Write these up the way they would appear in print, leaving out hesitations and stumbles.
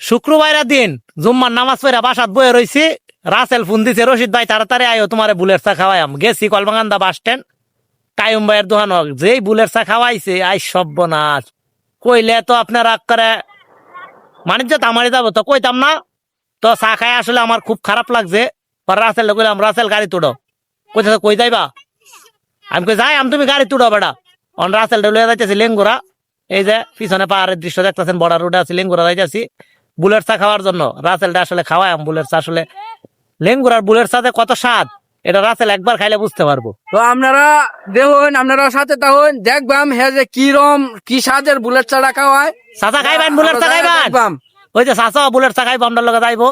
শুক্রবারের দিন জুম্মার নামাজ পড়া বাসাত বয়ে রয়েছি। রাসেল ফোন দিছে, রশিদ ভাই তাড়াতাড়ি আয়ো, তোমার বুলের চা খাওয়াইম। গেছি কলমাকান্দা বাস স্ট্যান্ড, কায়ুম ভাইয়ের দোকান। যেই বুলের চা খাওয়াইছে, আই সর্বনাশ। কইলে তো আপনার করে বাণিজ্য তামারি যাবো, তো কইতাম না। তো চা খাই আসলে আমার খুব খারাপ লাগছে। রাসেল কইলাম, রাসেল গাড়ি তুড়ো। কইতে কই যাইবা? আমি কই যাই, তুমি গাড়ি তুড়ো বেটা। অন রাসেল লইয়া যাইতেছি লেঙ্গুরা। এই যে পিছনে পাহাড়ের দৃশ্য দেখতেছেন, বর্ডার রোডে আছি, লেঙ্গুরা যাইতেছি বুলের চা খাওয়ার জন্য। রাসেলটা আসলে খাওয়াই বুলের চা। আসলে লেঙ্গুরার বুলের চাতে কত স্বাদ, এটা রাসেল একবার খাইলে বুঝতে পারবো। তো আপনারা দেখুন, আপনারা সাথে থাকুন, দেখবাম হে যে কিরম কি স্বাদের বুলেট চা রাখা হয়। চাচা খাইবেন বুলের চা খাইবেন? দেখবাম ওই যে চাচা বুলের চা খাইব, আমরা লগে যাইবো।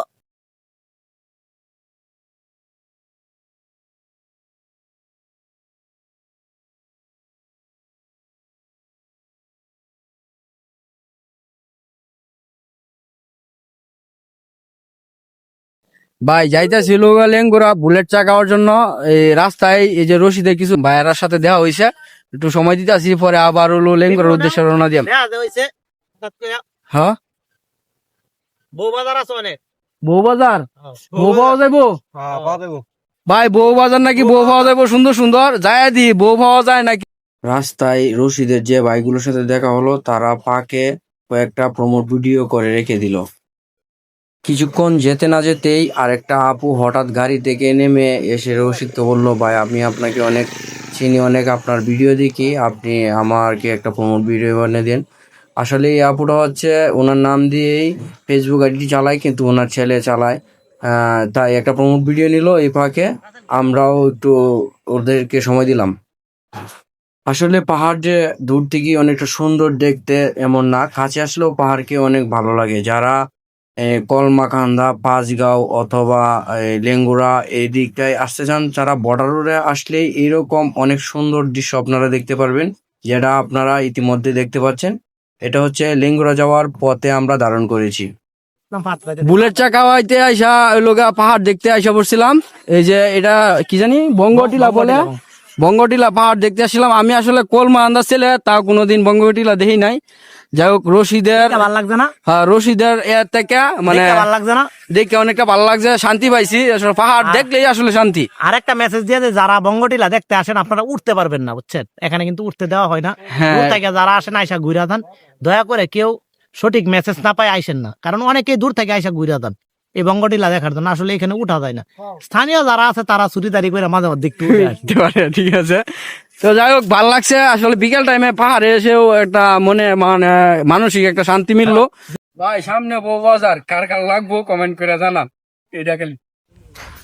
ভাই যাইতেছিল লেঙ্গুরা বুলেট চা খাওয়ার জন্য। এই রাস্তায় এই যে রশিদের কিছু ভাইয়ার সাথে দেখা হয়েছে, একটু সময় দিতে আসি, পরে আবার হলো লেঙ্গুরার উদ্দেশ্যে রওনা দিয়াম। হ্যাঁ, বউ বাজার আছে অনেক। বউ বাজার, বউ পাওয়া যাইবো ভাই? বউ বাজার নাকি বউ পাওয়া যাইবো? সুন্দর সুন্দর যায় দি বউ পাওয়া যায় নাকি? রাস্তায় রশিদের যে ভাইগুলোর সাথে দেখা হলো, তারা পাকে কয়েকটা প্রমোট ভিডিও করে রেখে দিল। কিছুক্ষণ যেতে না যেতেই আরেকটা আপু হঠাৎ গাড়ি থেকে নেমে এসে রশিদকে বললো, ভাই আমি আপনাকে অনেক চিনি, অনেক আপনার ভিডিও দেখি, আপনি আমাকে একটা প্রমোট ভিডিও বানিয়ে দেন। আসলে এই আপুটা হচ্ছে ওনার নাম দিয়েই ফেসবুক আইডি চালায়, কিন্তু ওনার ছেলে চালায়। তাই একটা প্রমোট ভিডিও নিল এই ফাঁকে, আমরাও একটু ওদেরকে সময় দিলাম। আসলে পাহাড় যে দূর থেকে অনেকটা সুন্দর দেখতে এমন না, কাছে আসলেও পাহাড়কে অনেক ভালো লাগে। যারা কলমাকান্দা, পাঁচগাঁও অথবা লেঙ্গুরা এই দিকটায় আসতে চান, যারা বর্ডার রোডে আসলেই এইরকম অনেক সুন্দর দৃশ্য আপনারা দেখতে পারবেন, যেটা আপনারা ইতিমধ্যে দেখতে পাচ্ছেন। এটা হচ্ছে লেঙ্গুরা যাওয়ার পথে আমরা ধারণ করেছি। বুলেট চা খাওয়াইতে আইসা লোকা পাহাড় দেখতে আইসা পড়ছিলাম। এই যে এটা কি জানি বঙ্গটিলা বলে, বঙ্গটিলা পাহাড় দেখতে আসছিলাম। আমি আসলে কলমাকান্দা ছেলে, তা কোনোদিন বঙ্গটিলা দেখি নাই। যাই হোক, রশিদের ভালো লাগছে না? হ্যাঁ, রশিদের এর থেকে মানে ভালো লাগছে না? দেখে অনেকটা ভালো লাগছে, শান্তি পাইছি। আসলে পাহাড় দেখলেই আসলে শান্তি। আর একটা মেসেজ দিয়ে, যারা বঙ্গটিলা দেখতে আসেন আপনারা উঠতে পারবেন না, বুঝছেন? এখানে কিন্তু উঠতে দেওয়া হয় না। হ্যাঁ। দূর থেকে যারা আসেন আইসা ঘুরে যান, দয়া করে কেউ সঠিক মেসেজ না পায় আইসেন না, কারণ অনেকেই দূর থেকে আইসা ঘুরে যান এই বঙ্গটিলা দেখার জন্য। আসলে এখানে উঠা যায় না। স্থানীয় যারা আছে তারা চুরিদারি করে মাঝে মধ্যে একটু উঠে আসে। উঠতে পারে, ঠিক আছে। তো যাই হোক, ভালো লাগছে আসলে। বিকেল টাইমে পাহাড়ে এসেও একটা মনে মানে মানসিক একটা শান্তি মিললো। ভাই সামনে বউ বাজার, কার কার লাগবো কমেন্ট করে জানান। এটা খালি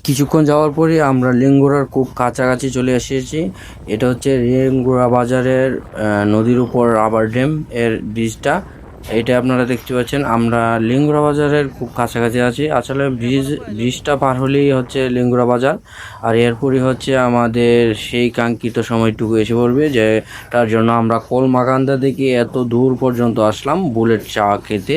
কিছুক্ষণ যাওয়ার পরে আমরা লেঙ্গুরার খুব কাছাকাছি চলে এসেছি। এটা হচ্ছে লেঙ্গুরা বাজারের নদীর উপর রাবার ড্যাম এর ব্রিজটা। এটা আপনারা দেখতে পাচ্ছেন। আমরা লেঙ্গুরা বাজারের খুব কাছাকাছি আছি। আসলে ব্রিজটা পার হলেই হচ্ছে লেঙ্গুরা বাজার, আর এরপরই হচ্ছে আমাদের সেই কাঙ্ক্ষিত সময়টুকু এসে পড়বে, যেটার জন্য আমরা কলমাকান্দা থেকে এত দূর পর্যন্ত আসলাম বুলেট চা খেতে,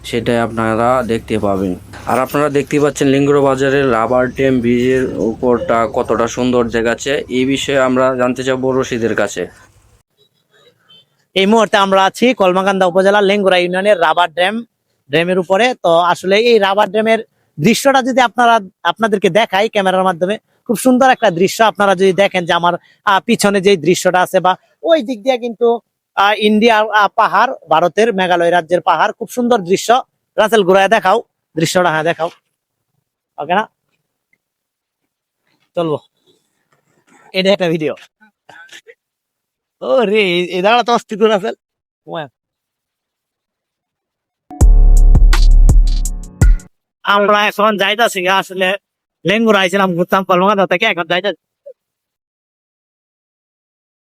সেটাই আপনারা দেখতে পাবেন। আর আপনারা দেখতে পাচ্ছেন লেঙ্গুরা বাজারের রাবার ড্যাম ব্রিজের উপরটা কতটা সুন্দর দেখাচ্ছে। এই বিষয়ে আমরা জানতে চাবো রশিদের কাছে। এই মুহূর্তে আমরা আছি কলমাকান্দা উপজেলার লেঙ্গুরা ইউনিয়নের রাবার ড্যামের উপরে। তো আসলে এই রাবার ড্যামের দৃশ্যটা যদি আপনাদেরকে দেখাই ক্যামেরার মাধ্যমে, খুব সুন্দর একটা দৃশ্য। আপনারা যদি দেখেন যে আমার পিছনে যে দৃশ্যটা আছে, বা ওই দিক দিয়ে কিন্তু ইন্ডিয়ার পাহাড়, ভারতের মেঘালয় রাজ্যের পাহাড়, খুব সুন্দর দৃশ্য। রাসেল ঘুরায় দেখাও দৃশ্যটা। হ্যাঁ দেখাও, ওকে না? চলবো, এটা একটা ভিডিও। ও রে, এই দাঁড়া তো অস্তিত্ব রাসেল। আমরা এখন যাইতাছি আসলে লেঙ্গুরা আইছিলাম, ঘুরতাম কলমাকান্দা থেকে, এখন যাইতাছি